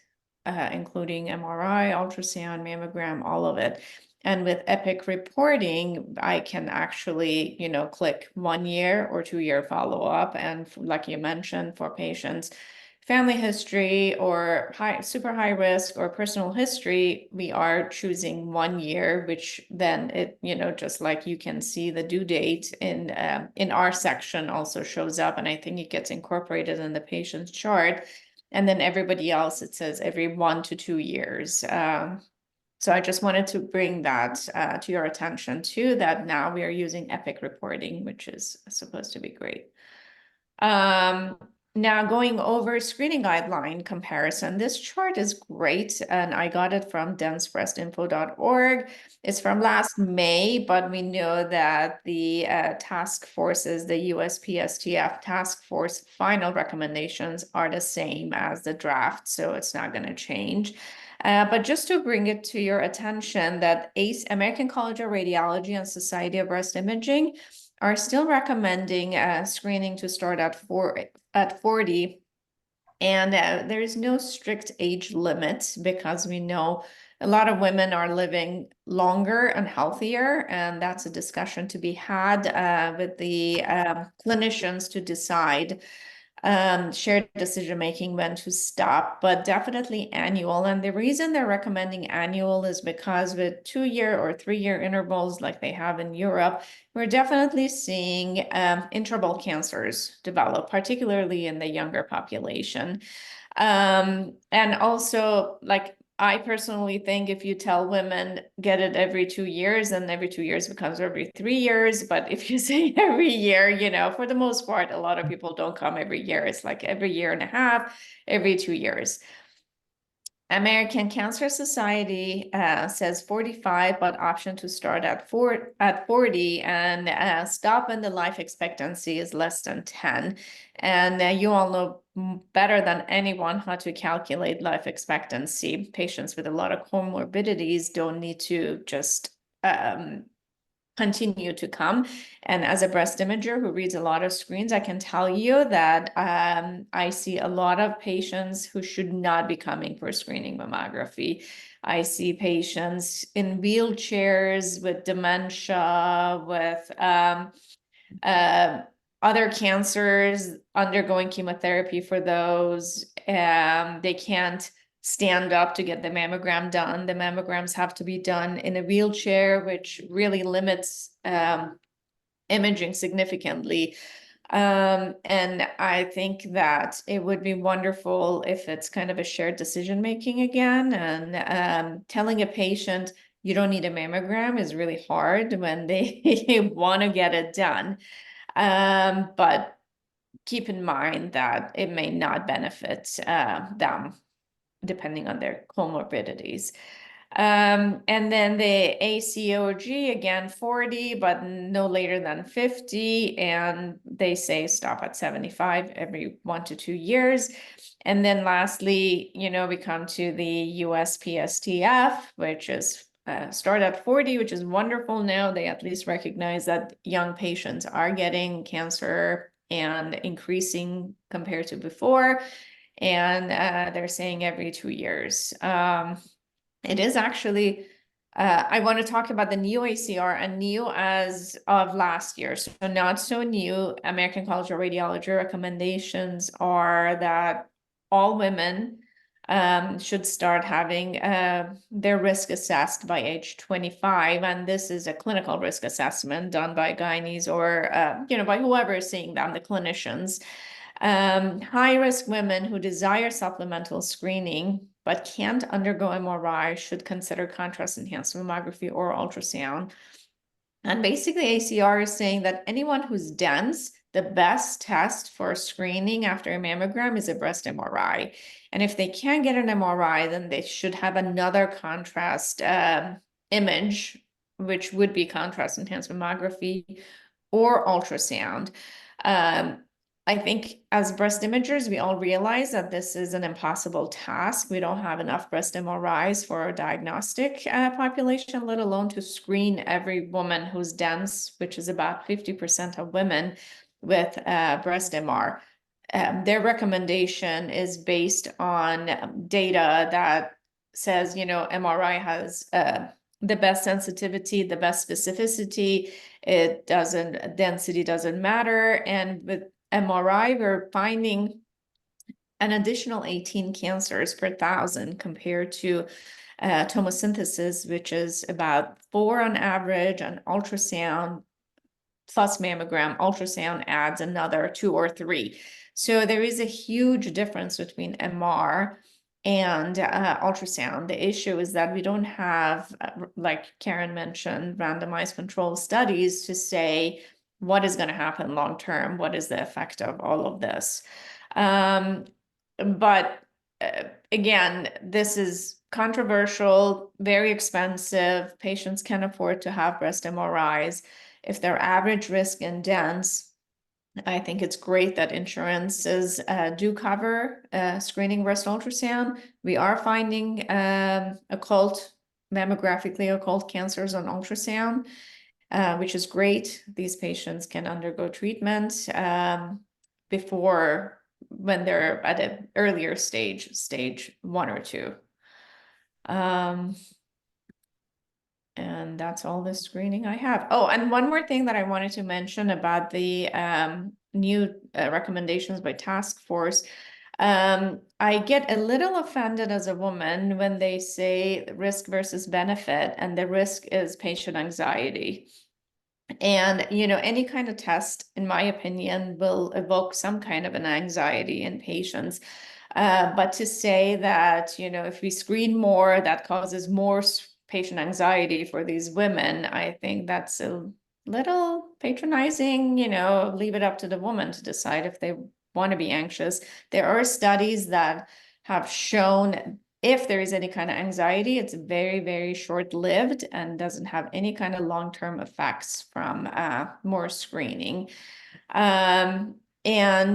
including MRI, ultrasound, mammogram, all of it. And with EPIC reporting, I can actually, click 1 year or 2 year follow-up. And like you mentioned, for patients, family history or super high risk or personal history, we are choosing 1 year, which then it, just like you can see the due date in our section also shows up. And I think it gets incorporated in the patient's chart. And then everybody else, it says every 1 to 2 years. So I just wanted to bring that to your attention too, that now we are using EPIC reporting, which is supposed to be great. Now going over screening guideline comparison, this chart is great, and I got it from densebreastinfo.org. It's from last May, but we know that the task forces, the USPSTF task force final recommendations are the same as the draft, so it's not going to change. But just to bring it to your attention that ACE, American College of Radiology and Society of Breast Imaging, are still recommending screening to start at 40. And there is no strict age limit because we know a lot of women are living longer and healthier. And that's a discussion to be had with the clinicians to decide shared decision-making when to stop, but definitely annual. And the reason they're recommending annual is because with 2-year or 3-year intervals like they have in Europe, we're definitely seeing interval cancers develop, particularly in the younger population. And also, like, I personally think if you tell women get it every 2 years, then every 2 years becomes every 3 years. But if you say every year, for the most part, a lot of people don't come every year. It's like every year and a half, every 2 years. American Cancer Society says 45, but option to start at 40 and stop when the life expectancy is less than 10. And you all know better than anyone how to calculate life expectancy. Patients with a lot of comorbidities don't need to just continue to come. And as a breast imager who reads a lot of screens, I can tell you that I see a lot of patients who should not be coming for screening mammography. I see patients in wheelchairs with dementia, with other cancers, undergoing chemotherapy for those. They can't stand up to get the mammogram done. The mammograms have to be done in a wheelchair, which really limits imaging significantly. And I think that it would be wonderful if it's kind of a shared decision making again, and telling a patient you don't need a mammogram is really hard when they want to get it done. But keep in mind that it may not benefit them depending on their comorbidities. And then the ACOG, again, 40, but no later than 50. And they say stop at 75 every 1 to 2 years. And then lastly, we come to the USPSTF, which is start at 40, which is wonderful. Now they at least recognize that young patients are getting cancer and increasing compared to before. And they're saying every 2 years. It is actually, I want to talk about the new ACR, and new as of last year. So not so new. American College of Radiology recommendations are that all women should start having their risk assessed by age 25. And this is a clinical risk assessment done by gynaes or, by whoever is seeing them, the clinicians. High-risk women who desire supplemental screening but can't undergo MRI should consider contrast-enhanced mammography or ultrasound. And basically, ACR is saying that anyone who's dense, the best test for screening after a mammogram is a breast MRI. And if they can't get an MRI, then they should have another contrast image, which would be contrast-enhanced mammography or ultrasound. I think as breast imagers, we all realize that this is an impossible task. We don't have enough breast MRIs for our diagnostic population, let alone to screen every woman who's dense, which is about 50% of women with breast MR. Their recommendation is based on data that says, MRI has the best sensitivity, the best specificity. Density doesn't matter. And with MRI, we're finding an additional 18 cancers per 1,000 compared to tomosynthesis, which is about 4 on average, and ultrasound plus mammogram, ultrasound adds another 2 or 3. So there is a huge difference between MR and ultrasound. The issue is that we don't have, like Karen mentioned, randomized control studies to say what is going to happen long term, what is the effect of all of this. But again, this is controversial, very expensive. Patients can afford to have breast MRIs. If they're average risk and dense, I think it's great that insurances do cover screening breast ultrasound. We are finding occult, mammographically occult cancers on ultrasound, which is great. These patients can undergo treatment before, when they're at an earlier stage 1 or 2. And that's all the screening I have. Oh, and one more thing that I wanted to mention about the new recommendations by task force. I get a little offended as a woman when they say risk versus benefit, and the risk is patient anxiety. And, any kind of test, in my opinion, will evoke some kind of an anxiety in patients. But to say that, if we screen more, that causes more patient anxiety for these women, I think that's a little patronizing. Leave it up to the woman to decide if they want to be anxious. There are studies that have shown if there is any kind of anxiety, it's very, very short-lived and doesn't have any kind of long-term effects from more screening. And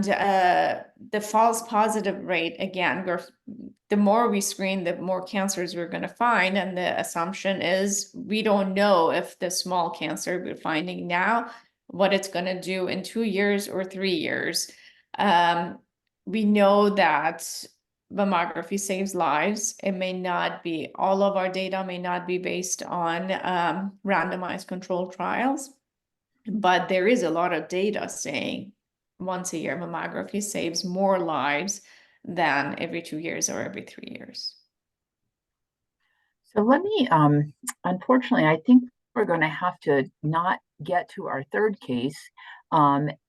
the false positive rate, again, the more we screen, the more cancers we're going to find. And the assumption is we don't know if the small cancer we're finding now, what it's going to do in 2 years or 3 years. We know that mammography saves lives. It may not be, all of our data may not be based on randomized controlled trials, but there is a lot of data saying once a year mammography saves more lives than every 2 years or every 3 years. So let me, unfortunately, I think we're going to have to not get to our third case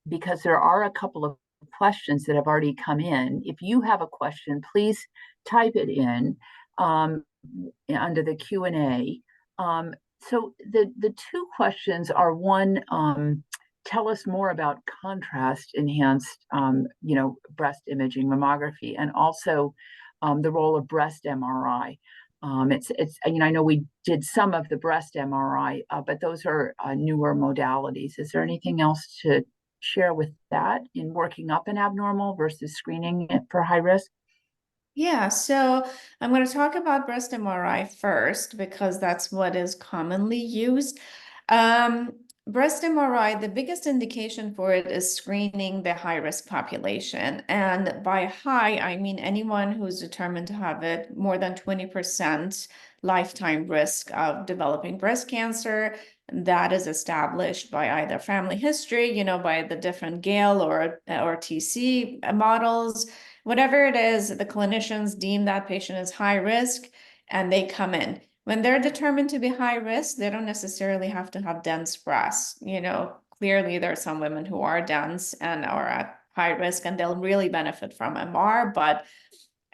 because there are a couple of questions that have already come in. If you have a question, please type it in under the Q&A. So the 2 questions are, one, tell us more about contrast enhanced, breast imaging mammography, and also the role of breast MRI. I know we did some of the breast MRI, but those are newer modalities. Is there anything else to share with that in working up an abnormal versus screening it for high risk? Yeah, so I'm going to talk about breast MRI first because that's what is commonly used. Breast MRI, the biggest indication for it is screening the high-risk population. And by high, I mean anyone who's determined to have it more than 20% lifetime risk of developing breast cancer. That is established by either family history, by the different Gale or TC models. Whatever it is, the clinicians deem that patient as high risk and they come in. When they're determined to be high risk, they don't necessarily have to have dense breasts. Clearly there are some women who are dense and are at high risk and they'll really benefit from MR. But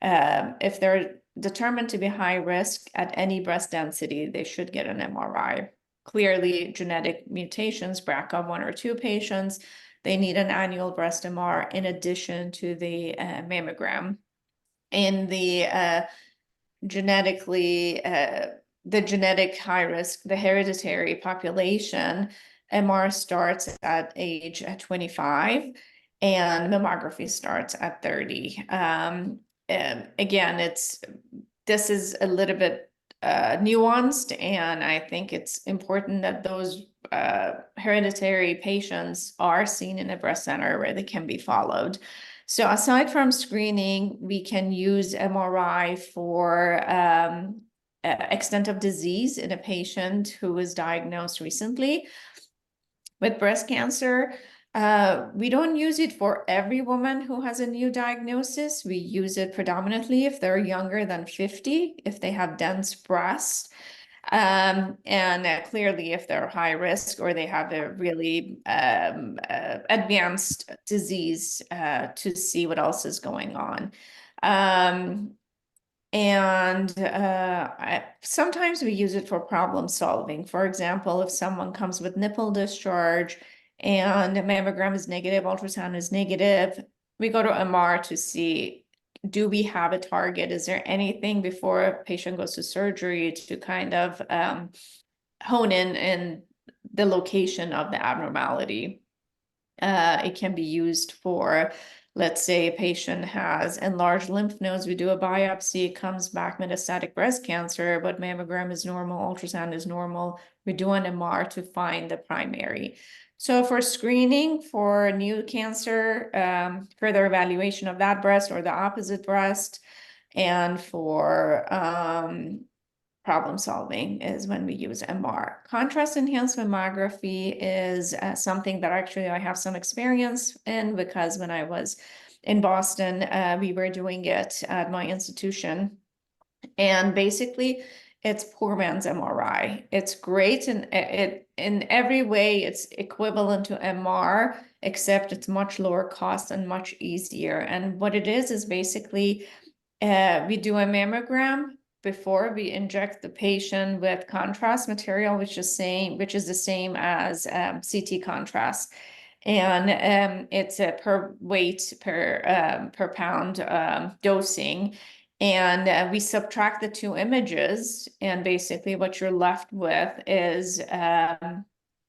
if they're determined to be high risk at any breast density, they should get an MRI. Clearly, genetic mutations, BRCA1 or 2 patients, they need an annual breast MR in addition to the mammogram. In the genetic high risk, the hereditary population, MR starts at age 25 and mammography starts at 30. Again, this is a little bit nuanced, and I think it's important that those hereditary patients are seen in a breast center where they can be followed. So aside from screening, we can use MRI for extent of disease in a patient who was diagnosed recently with breast cancer. We don't use it for every woman who has a new diagnosis. We use it predominantly if they're younger than 50, if they have dense breasts. And clearly if they're high risk or they have a really advanced disease to see what else is going on. Sometimes we use it for problem solving. For example, if someone comes with nipple discharge and a mammogram is negative, ultrasound is negative, we go to MR to see, do we have a target? Is there anything before a patient goes to surgery to kind of hone in the location of the abnormality? It can be used for, let's say a patient has enlarged lymph nodes, we do a biopsy, it comes back metastatic breast cancer, but mammogram is normal, ultrasound is normal, we do an MR to find the primary. So for screening for new cancer, further evaluation of that breast or the opposite breast, and for problem solving is when we use MR. Contrast enhanced mammography is something that actually I have some experience in, because when I was in Boston, we were doing it at my institution. And basically, it's poor man's MRI. It's great, and in every way, it's equivalent to MR, except it's much lower cost and much easier. And what it is basically, we do a mammogram before we inject the patient with contrast material, which is the same as CT contrast. And it's a per weight per pound dosing. And we subtract the two images, and basically what you're left with is a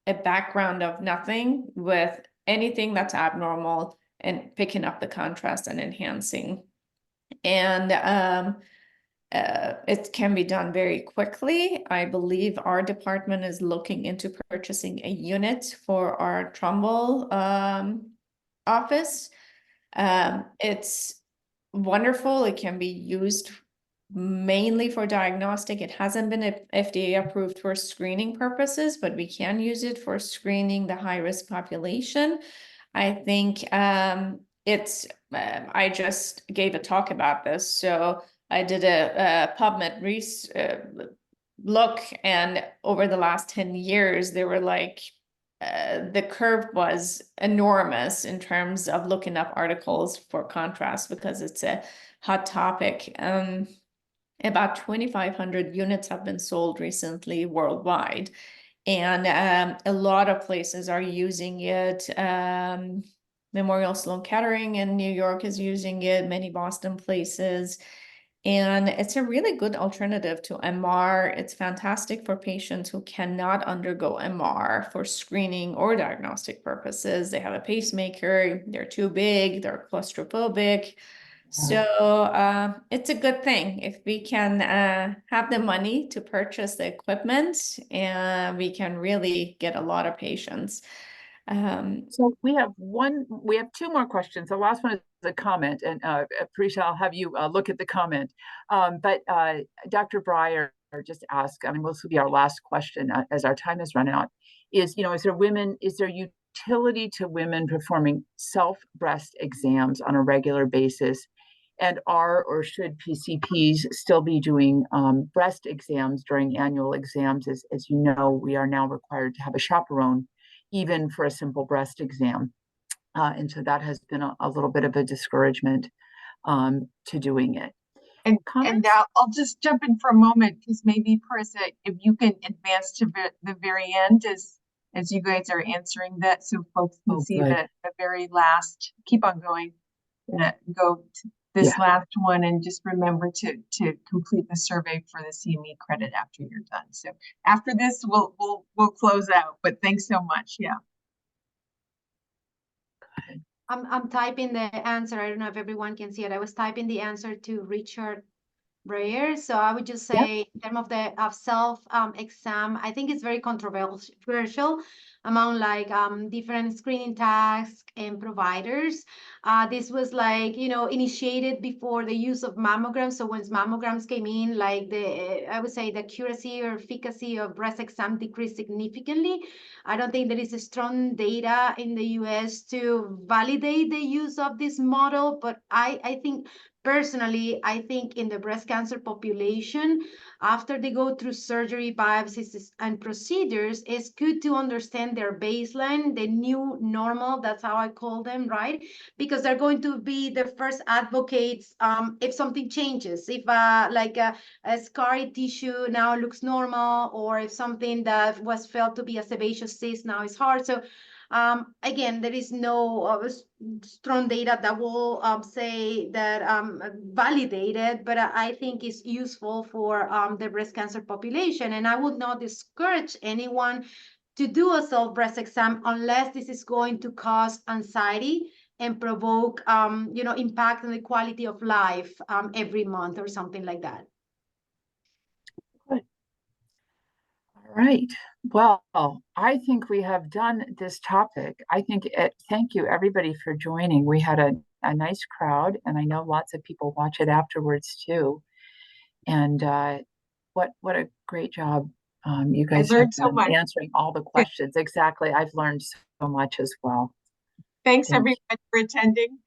background of nothing with anything that's abnormal and picking up the contrast and enhancing. And it can be done very quickly. I believe our department is looking into purchasing a unit for our Trumbull office. It's wonderful. It can be used mainly for diagnostic. It hasn't been FDA approved for screening purposes, but we can use it for screening the high-risk population. I think I just gave a talk about this, so I did a PubMed look, and over the last 10 years, they were like, the curve was enormous in terms of looking up articles for contrast, because it's a hot topic. About 2,500 units have been sold recently worldwide. And a lot of places are using it. Memorial Sloan Kettering in New York is using it, many Boston places. And it's a really good alternative to MR. It's fantastic for patients who cannot undergo MR for screening or diagnostic purposes. They have a pacemaker, they're too big, they're claustrophobic. So it's a good thing if we can have the money to purchase the equipment, and we can really get a lot of patients. So we have two more questions. The last one is a comment, and Parisa, I'll have you look at the comment. But Dr. Breyer just asked, I mean, this will be our last question as our time has run out, is there utility to women performing self-breast exams on a regular basis? And are or should PCPs still be doing breast exams during annual exams? As you know, we are now required to have a chaperone even for a simple breast exam. And so that has been a little bit of a discouragement to doing it. And Comments? now I'll just jump in for a moment, because maybe, Parisa, if you can advance to the very end as you guys are answering that, so folks can see Good. the very last. Keep on going. Go to this last one, and just remember to complete the survey for the CME credit after you're done. So after this, we'll close out. But thanks so much. Yeah. I'm typing the answer. I don't know if everyone can see it. I was typing the answer to Richard Breyer. So I would just say, in terms of the self exam, I think it's very controversial among like different screening tasks and providers. This was like, initiated before the use of mammograms. So when mammograms came in, like I would say the accuracy or efficacy of breast exam decreased significantly. I don't think there is a strong data in the US to validate the use of this model, but I think personally, I think in the breast cancer population, after they go through surgery, biopsies, and procedures, it's good to understand their baseline, the new normal, that's how I call them, right? Because they're going to be the first advocates if something changes, if a scarring tissue now looks normal, or if something that was felt to be a sebaceous cyst now is hard. So again, there is no strong data that will say that validated, but I think it's useful for the breast cancer population. And I would not discourage anyone to do a self-breast exam unless this is going to cause anxiety and provoke, impact on the quality of life every month or something like that. Good. All right. Well, I think we have done this topic. Thank you everybody for joining. We had a nice crowd, and I know lots of people watch it afterwards too. And what a great job you guys have learned so done much. answering all the questions. Exactly. I've learned so much as well. Thanks Thank you. everyone for attending.